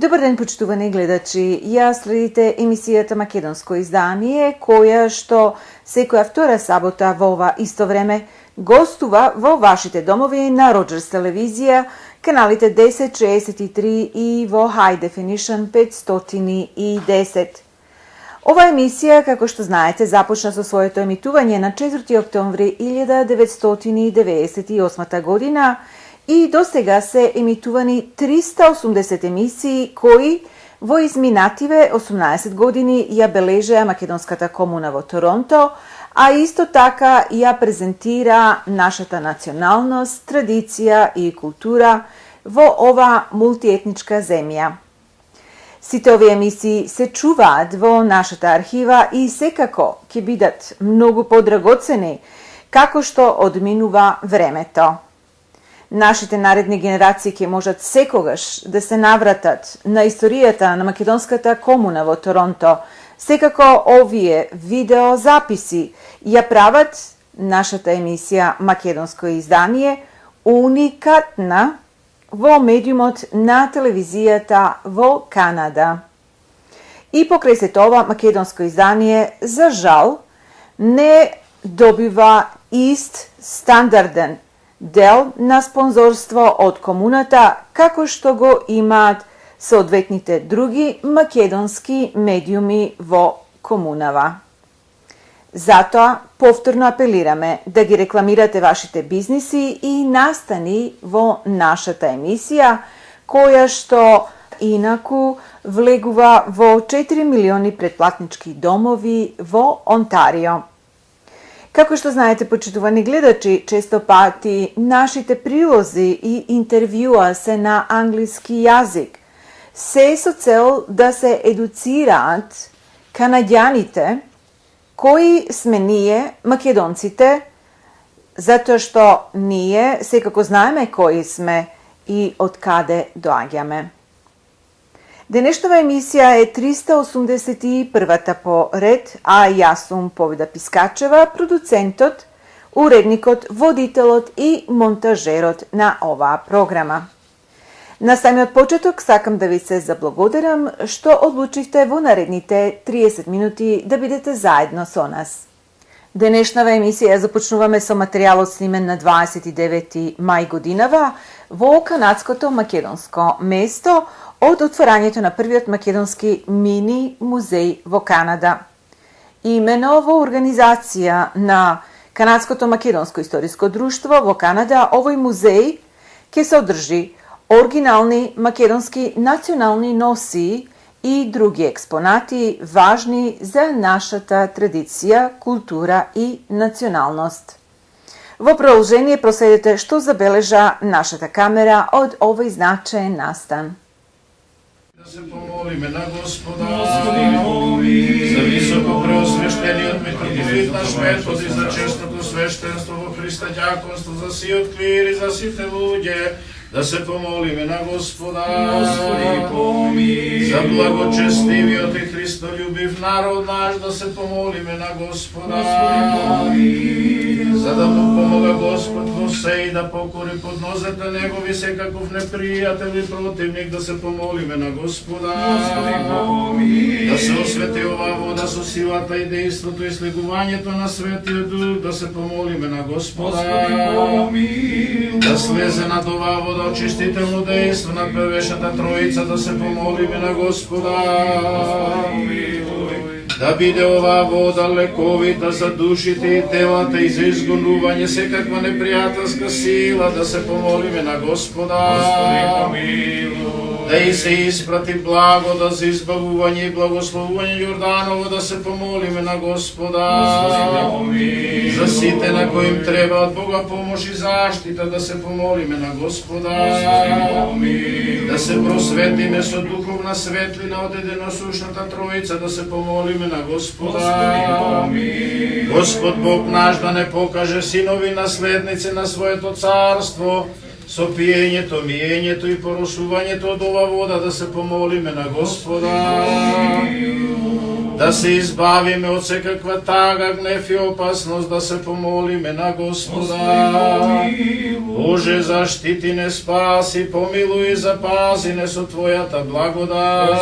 Добар ден, почитувани гледачи. Ја следите емисијата Македонско издание, која што секоја втора сабота во ова исто време гостува во вашите домови на Роджерс телевизија, каналите 1063 и во High Definition 510. Ова емисија, како што знаете, започна со своето емитување на 4. октомври 1998 година и до сега се емитувани 380 емисии кои во изминативе 18 години ја бележеа македонската комуна во Торонто, а исто така ја презентира нашата националност, традиција и култура во ова мултиетничка земја. Сите овие емисии се чуваат во нашата архива и секако ќе бидат многу подрагоцени како што одминува времето. Нашите наредни генерации ќе можат секогаш да се навратат на историјата на македонската комуна во Торонто. Секако овие видеозаписи ја прават нашата емисија Македонско издание уникатна во медиумот на телевизијата во Канада. И покрај се тоа, Македонско издание, за жал, не добива ист стандарден дел на спонзорство од комуната, како што го имаат соодветните други македонски медиуми во комунава. Затоа, повторно апелираме да ги рекламирате вашите бизниси и настани во нашата емисија, која што инаку влегува во 4 милиони претплатнички домови во Онтарио. Како што знаете, почитувани гледачи, често пати нашите прилози и интервјуа се на англиски јазик, се со цел да се едуцираат канаѓаните кои сме ние, македонците, затоа што ние секако знаеме кои сме и од каде доаѓаме. Денешнава емисија е 381-та по ред, а јас сум Победа Пискачева, продуцентот, уредникот, водителот и монтажерот на оваа програма. На самиот почеток сакам да ви се заблагодарам што одлучивте во наредните 30 минути да бидете заедно со нас. Денешнава емисија започнуваме со материјалот снимен на 29 мај годинава во канадското македонско место од отворањето на првиот македонски мини музеј во Канада. Имено во организација на Канадското македонско историско друштво во Канада, овој музеј ќе се одржи оригинални македонски национални носии и други експонати важни за нашата традиција, култура и националност. Во продолжение проследете што забележа нашата камера од овој значаен настан. Да се помолиме на Господа, за високо преосвещениот митрополит наш Метод и за честното свештенство во Христа ѓаконство, за сиот клир и за сите луѓе, да се помолиме на Господа, за благочестивиот и христолюбив народ наш, да се помолиме на Господа, за да му помога Господ во се и да покори под нозете негови секаков непријател и противник, да се помолиме на Господа, да се освети оваа вода со силата и дејството и слегувањето на Светиот Дух, да се помолиме на Господа, да слезе над оваа вода очистително дејство на првешната Троица, да се помолиме на Господа, да биде оваа вода лековита за душите и телата и за изгонување секаква непријателска сила, да се помолиме на Господа, да и се испрати благода за избавување и благословување Јорданово, да се помолиме на Господа, за сите на кои им треба од Бога помош и заштита, да се помолиме на Господа, да се просветиме со духовна светлина од единосушната Троица, да се помолиме на Господа. Господ Бог наш да не покаже синови наследници на своето царство, со пиењето, миењето и поросувањето од ова вода, да се помолиме на Господа, да се избавиме од секаква тага, гнев и опасност, да се помолиме на Господа. Боже, заштити не спаси, помилуй и запази не со Твојата благодат.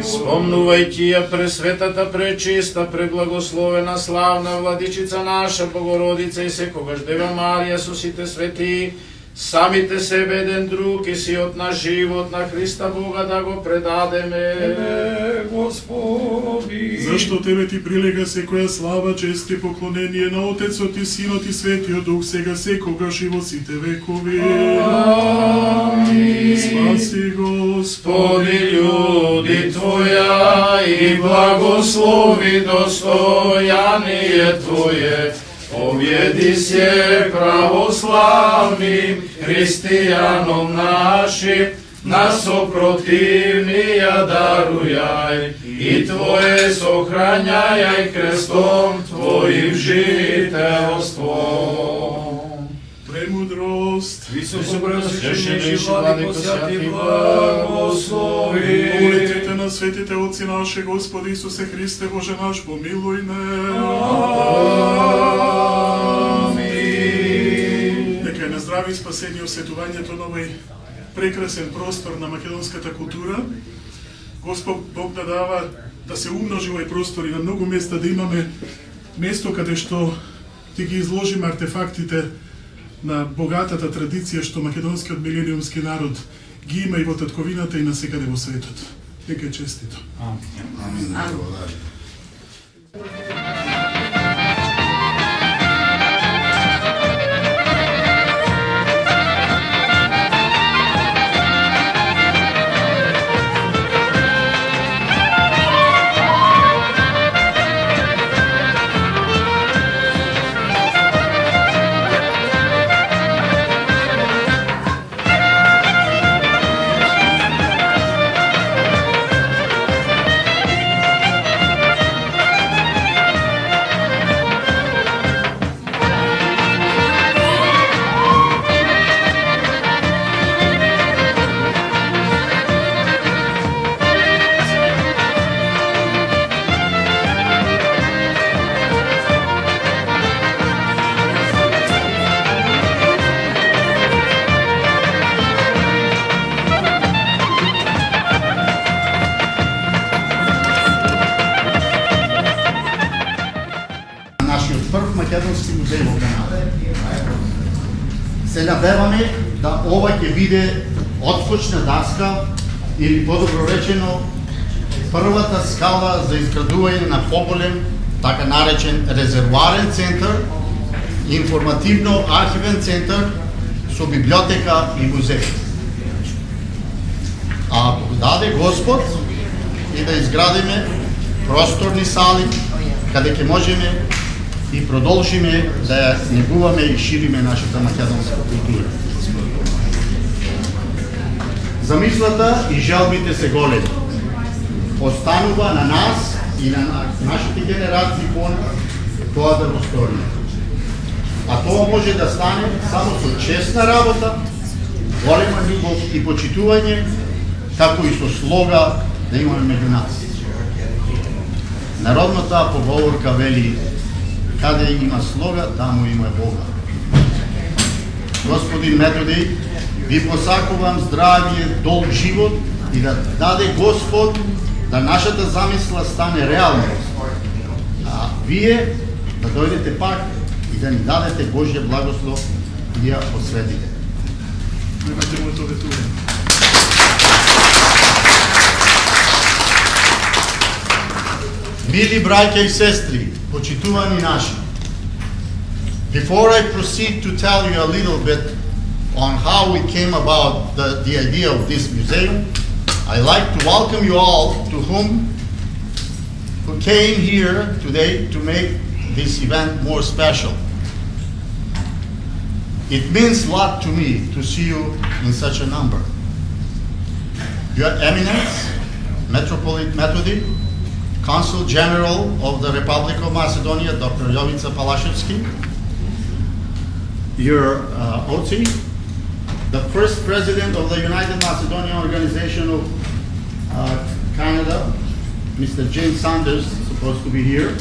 Спомнувајќи ја пресветата, пречиста, преблагословена, славна Владичица наша, Богородица и секогаш Дева Марија со сите свети, самите себе еден друг и сиот на живот на Христа Бога да го предадеме. Господи. Зашто Тебе Ти прилега секоја слава, чест и поклонение на Отецот и Синот и Светиот Дух, сега секогаш и во сите векови. Амин. Спаси, Господи, људи Твоја и благослови достојание Твое. Победи се православним христијаном нашим, нас сопротивнија дарујај и Твое сохрањај крестом Твоим жителством. Премудрост, Високопресвещеничи Владико святи благослови. молитвите на светите Отци наши, Господи Исусе Христе, Боже наш, помилуј ме. Нека на здраве и спасение осветувањето на овој прекрасен простор на македонската култура. Господ Бог да дава да се умножи овој простор и на многу места да имаме место каде што ти ги изложиме артефактите на богатата традиција што македонскиот милениумски народ ги има и во татковината и насекаде во светот. Нека е честито. Амин. Македонски музеј во Канада. Се надеваме да ова ќе биде отскочна даска или подобро речено првата скала за изградување на поголем, така наречен резервуарен центар, информативно-архивен центар со библиотека и музеј. А ако даде Господ и да изградиме просторни сали каде ќе можеме и продолжиме да ја негуваме и шириме нашата македонска култура. Замислата и жалбите се големи. Останува на нас и на нашите генерации тоа да го сториме. А тоа може да стане само со честна работа, голема љубов и почитување, како и со слога да имаме меѓу нас. Народната поговорка вели: каде има слога, таму има Бога. Господин Методи, ви посакувам здравие, долг живот и да даде Господ да нашата замисла стане реалност. А вие да дојдете пак и да ни дадете Божја благослов и ја осветите. Немате моето ветување. Мили браќа и сестри, почитувани наши, before I proceed to tell you a little bit on how we came about the idea of this museum, I'd like to welcome you all to who came here today to make this event more special. It means a lot to me to see you in such a number. Your Eminence, Metropolitan Metodi, Consul General of the Republic of Macedonia, Dr. Jovica Palashevski, your OTI, the first President of the United Macedonian Organization of Canada, Mr. James Sanders, supposed to be here.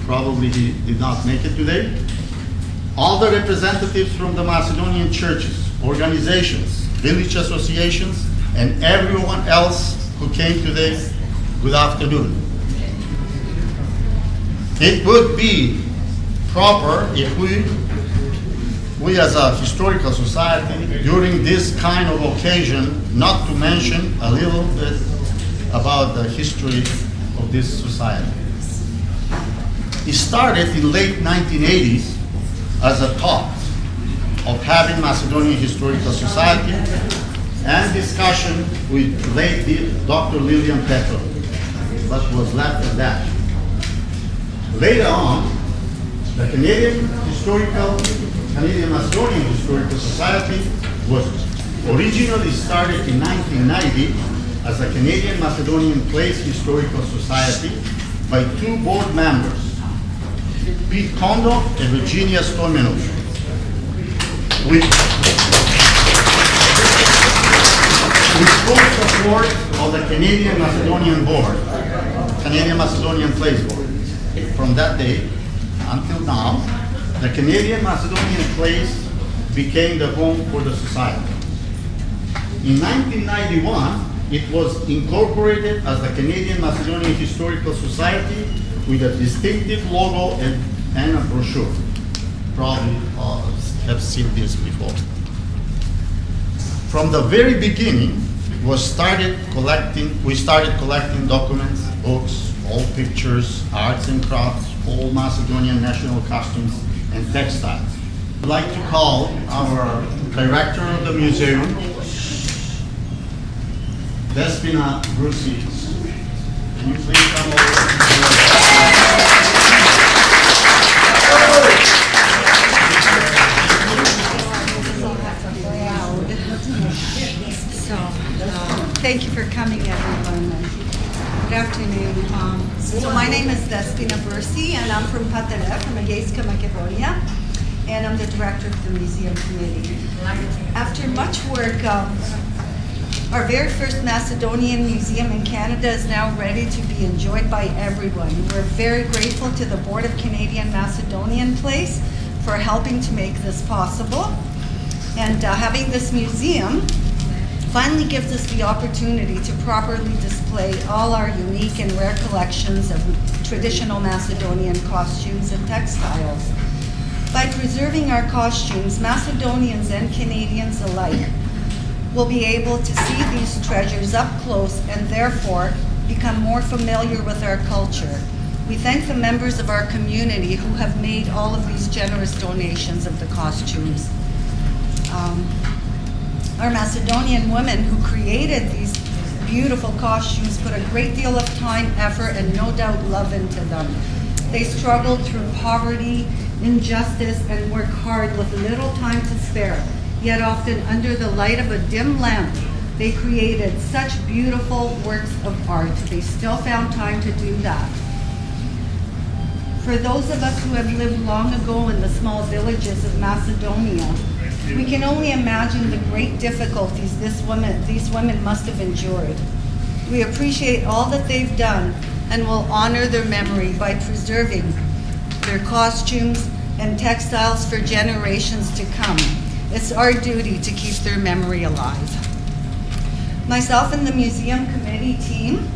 Probably he did not make it today. all the representatives from the Macedonian churches, organizations, village associations, and everyone else who came today, good afternoon. It would be proper if we as a historical society, during this kind of occasion, not to mention a little bit about the history of this society. It started in late 1980s as a thought of having Macedonian Historical Society and discussion with late Dr. Lilian Petrov, but was left at that. Later on, the Canadian Macedonian Historical Society was originally started in 1990 as a Canadian Macedonian Place Historical Society by two board members, Pete Kondo and Virginia Stoimenov, with full support of the Canadian Macedonian Board, Canadian Macedonian Place Board. From that day until now, the Canadian Macedonian Place became the home for the society. In 1991, it was incorporated as the Canadian Macedonian Historical Society with a distinctive logo and a brochure. Probably have seen this before. From the very beginning, we started collecting documents, books, old pictures, arts and crafts, old Macedonian national costumes, and textiles. I'd like to call our director of the museum, Despina Brusi. Can you please come over? Thank you for coming, everyone. Good afternoon. So my name is Despina Brusi, and I'm from Patara, from Egeiska, Macedonia, and I'm the director of the museum committee. After much work, our very first Macedonian museum in Canada is now ready to be enjoyed by everyone. We're very grateful to the Board of Canadian Macedonian Place for helping to make this possible. And having this museum finally gives us the opportunity to properly display all our unique and rare collections of traditional Macedonian costumes and textiles. By preserving our costumes, Macedonians and Canadians alike will be able to see these treasures up close and therefore become more familiar with our culture. We thank the members of our community who have made all of these generous donations of the costumes. Our Macedonian women who created these beautiful costumes put a great deal of time, effort, and no doubt love into them. They struggled through poverty, injustice, and worked hard with little time to spare. Yet often under the light of a dim lamp, they created such beautiful works of art. They still found time to do that. For those of us who have lived long ago in the small villages of Macedonia, we can only imagine the great difficulties these women must have endured. We appreciate all that they've done and will honor their memory by preserving their costumes and textiles for generations to come. It's our duty to keep their memory alive. Myself and the museum committee team,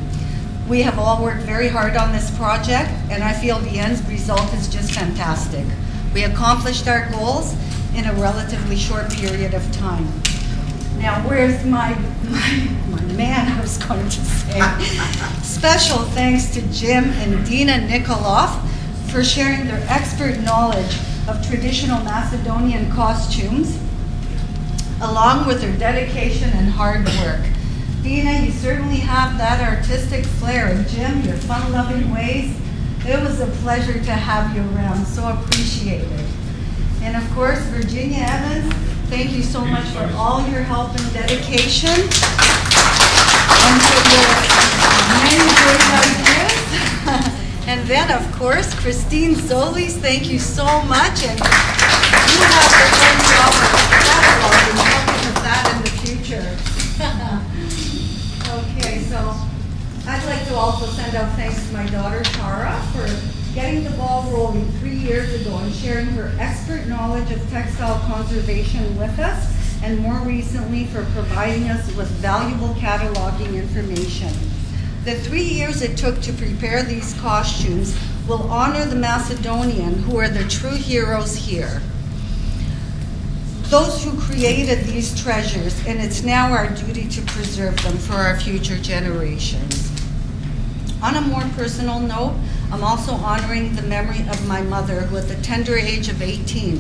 we have all worked very hard on this project, and I feel the end result is just fantastic. We accomplished our goals in a relatively short period of time. Now, where's my man, I was going to say. Special thanks to Jim and Dina Nikolov for sharing their expert knowledge of traditional Macedonian costumes, along with their dedication and hard work. Dina, you certainly have that artistic flair, and Jim, your fun-loving ways. It was a pleasure to have you around, so appreciated. And of course, Virginia Evans, thank you so much for all your help and dedication, and for your many great ideas. And then, of course, Christine Solis, thank you so much, and you have the own job of the catalog and helping with that in the future. Okay, so I'd like to also send out thanks to my daughter, Tara, for getting the ball rolling 3 years ago and sharing her expert knowledge of textile conservation with us, and more recently for providing us with valuable cataloging information. The 3 years it took to prepare these costumes will honor the Macedonian, who are the true heroes here. Those who created these treasures, and it's now our duty to preserve them for our future generations. On a more personal note, I'm also honoring the memory of my mother, who at the tender age of 18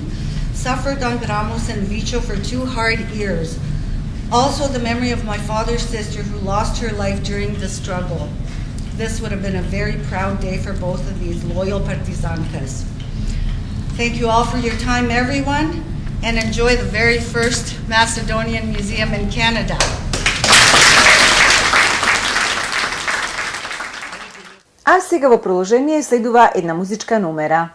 suffered on Gramus and Vicho for 2 hard years. Also the memory of my father's sister, who lost her life during the struggle. This would have been a very proud day for both of these loyal partizancas. Thank you all for your time, everyone, and enjoy the very first Macedonian Museum in Canada. А сега во продолжение следува една музичка номера.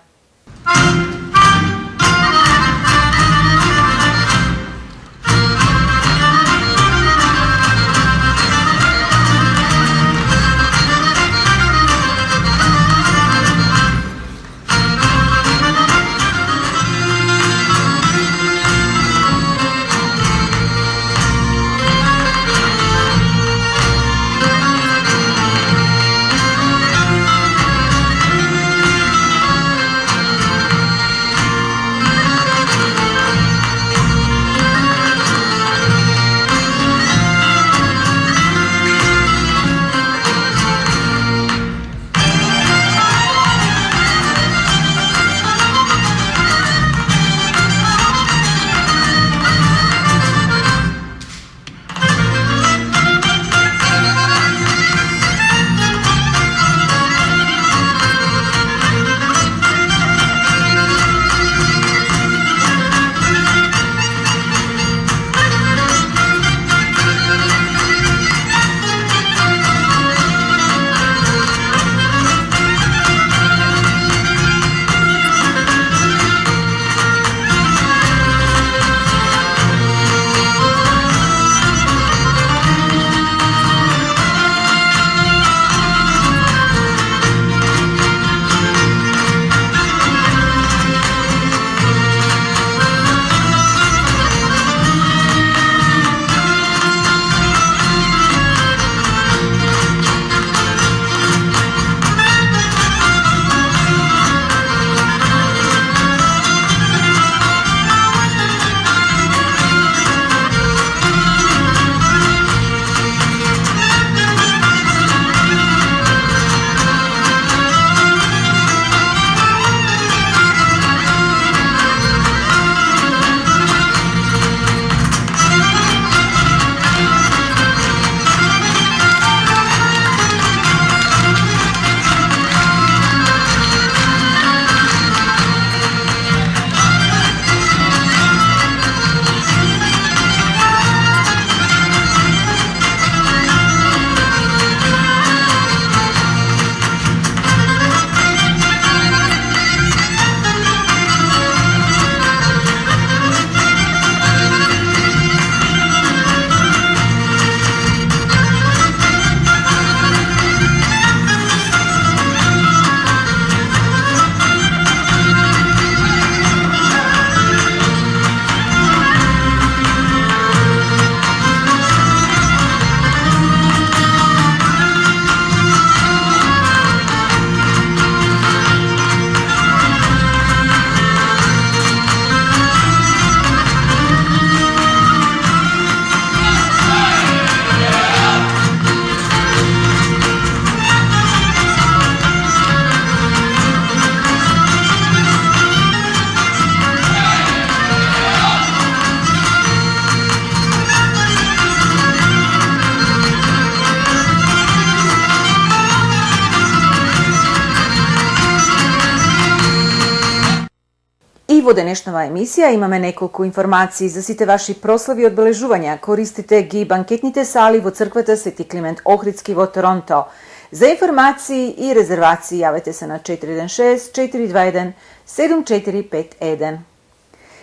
во денешнава емисија имаме неколку информации за сите ваши прослави и одбележувања. Користите ги банкетните сали во црквата Свети Климент Охридски во Торонто. За информации и резервации јавете се на 416-421-7451.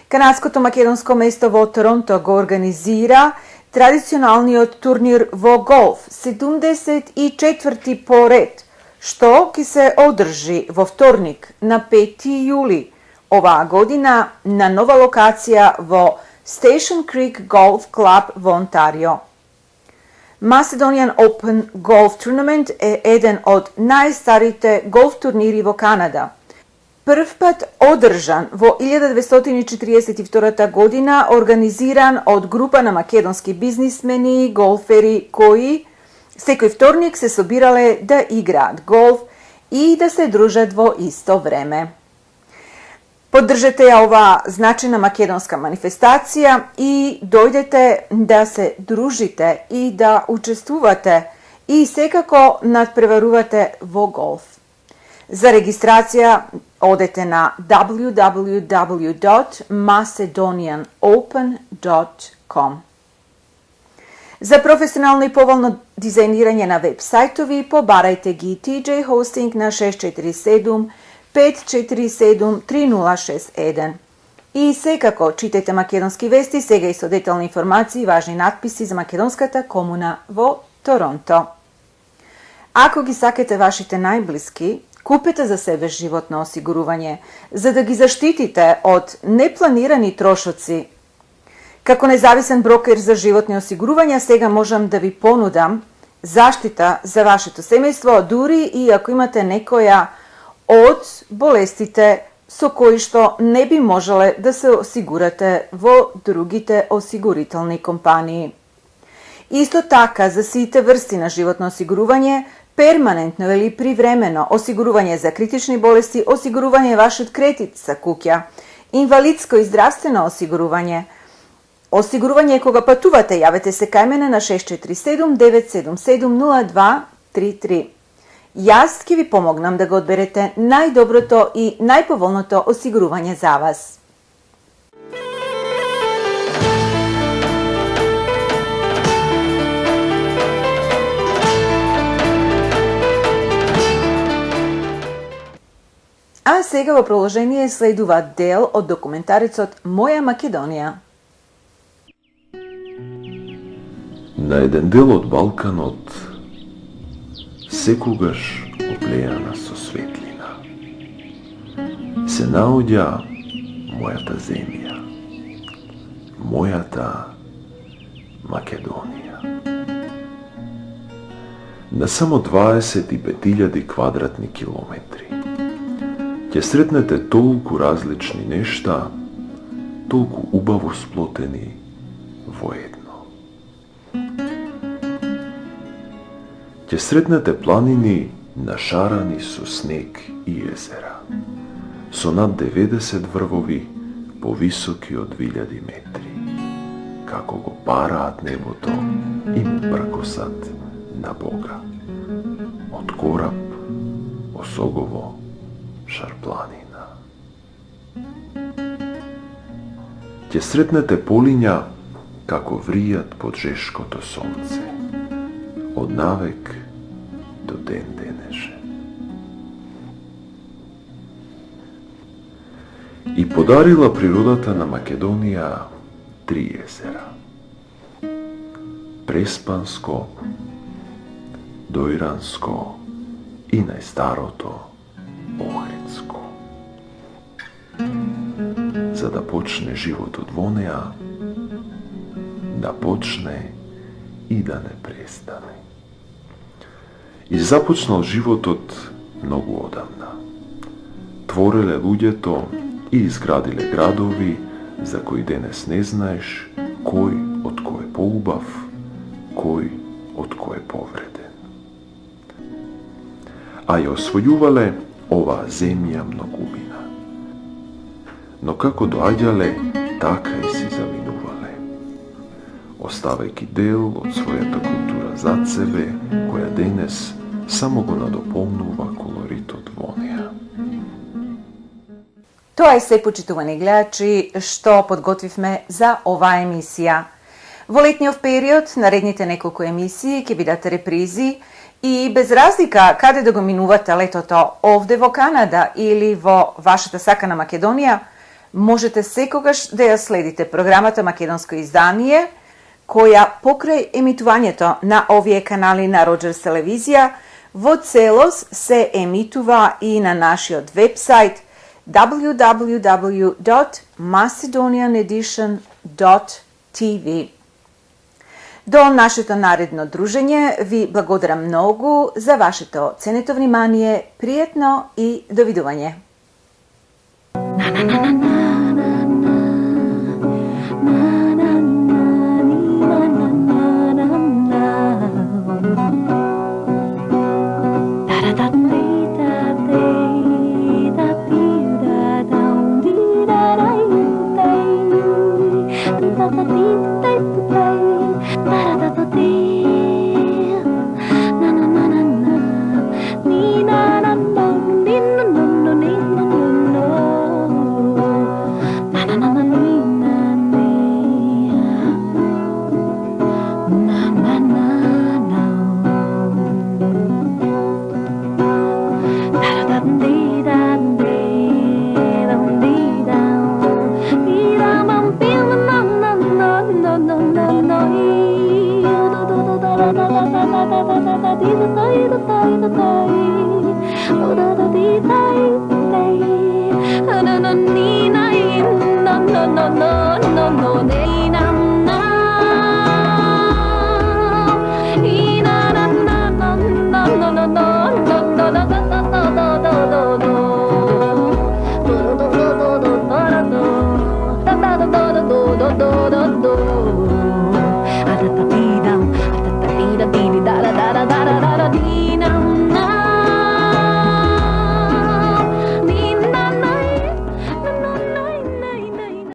Канадското македонско место во Торонто го организира традиционалниот турнир во голф, 74-ти поред, što ki se održi vo vtornik na 5. juli ova godina na nova lokacija vo Station Creek Golf Club v Ontario. Macedonian Open Golf Tournament je jedan od najstarite golf turniri vo Kanada. Prv pat održan vo 1942. godina, organiziran od grupa na makedonski biznismeni i golferi koji sekoj vtornik se sobirale da igrat golf i da se družat vo isto vreme. Podržete je ova značajna makedonska manifestacija i dojdete da se družite i da učestvujete i sekako nadprevaruvate vo golf. Za registracija odete na www.macedonianopen.com. Za profesionalno i povoljno dizajniranje na web sajtovi pobarajte gi TJ Hosting na 647 547 3061. I sekako čitajte makedonski vesti, sega i so detaljne informacije i važni natpisi za makedonskata komuna vo Toronto. Ako gi sakete vašite najbliski, kupite za sebe životno osiguruvanje, za da gi zaštitite od neplanirani trošoci. Kako nezavisan broker za životne osiguruvanja, sega možem da vi ponudam zaštita za vaše to semejstvo, duri i ako imate nekoja od bolestite so koji što ne bi možele da se osigurate vo drugite osiguritelni kompaniji. Isto taka za site vrsti na životno osiguruvanje, permanentno ili privremeno osiguruvanje za kritične bolesti, osiguruvanje vašeg kredita kukja, invalidsko i zdravstveno osiguruvanje koga patuvate, javite se kaj mene na 647 977 0233. Jaz ki vi pomognam da ga odberete najdobroto i najpovoljnoto osiguruvanje za vas. A сега во продолжение следува дел од документарецот Моја Македонија. На еден дел од Балканот, секогаш облејана со светлина, се наоѓа мојата земја, мојата Македонија. На само 25.000 квадратни километри ќе сретнете толку различни нешта, толку убаво сплотени во едно. Ќе сретнете планини нашарани со снег и езера, со над 90 врвови повисоки од 1000 метри, како го параат небото и му бркосат на Бога. Од кораб, Осогово, Шарпланина. Ќе сретнете полиња како вријат под жешкото сонце, од навек до ден денешен. И подарила природата на Македонија 3 езера. Преспанско, Дојранско и најстарото Охридско. За да почне животот во неа, да почне и да не престане. И започнал животот многу одамна. Твореле луѓето и изградиле градови за кои денес не знаеш кој од кој е поубав, кој од кој е повреден. А ја освојувале оваа земја многумина. Но како доаѓале, така и си заминувале, оставајќи дел од својата култура зад себе, која денес само го надополнува колоритот во неа. Тоа е се, почитувани гледачи, што подготвивме за оваа емисија. Во летниот период, наредните неколку емисии ќе бидат репризи и без разлика каде да го минувате летото, овде во Канада или во вашата сакана Македонија, можете секогаш да ја следите програмата Македонско издание, која покрај емитувањето на овие канали на Роџерс телевизија, Во целост се емитува и на нашиот вебсайт www.macedonianedition.tv. До нашето наредно дружење ви благодарам многу за вашето ценето внимание, пријатно и довидување. No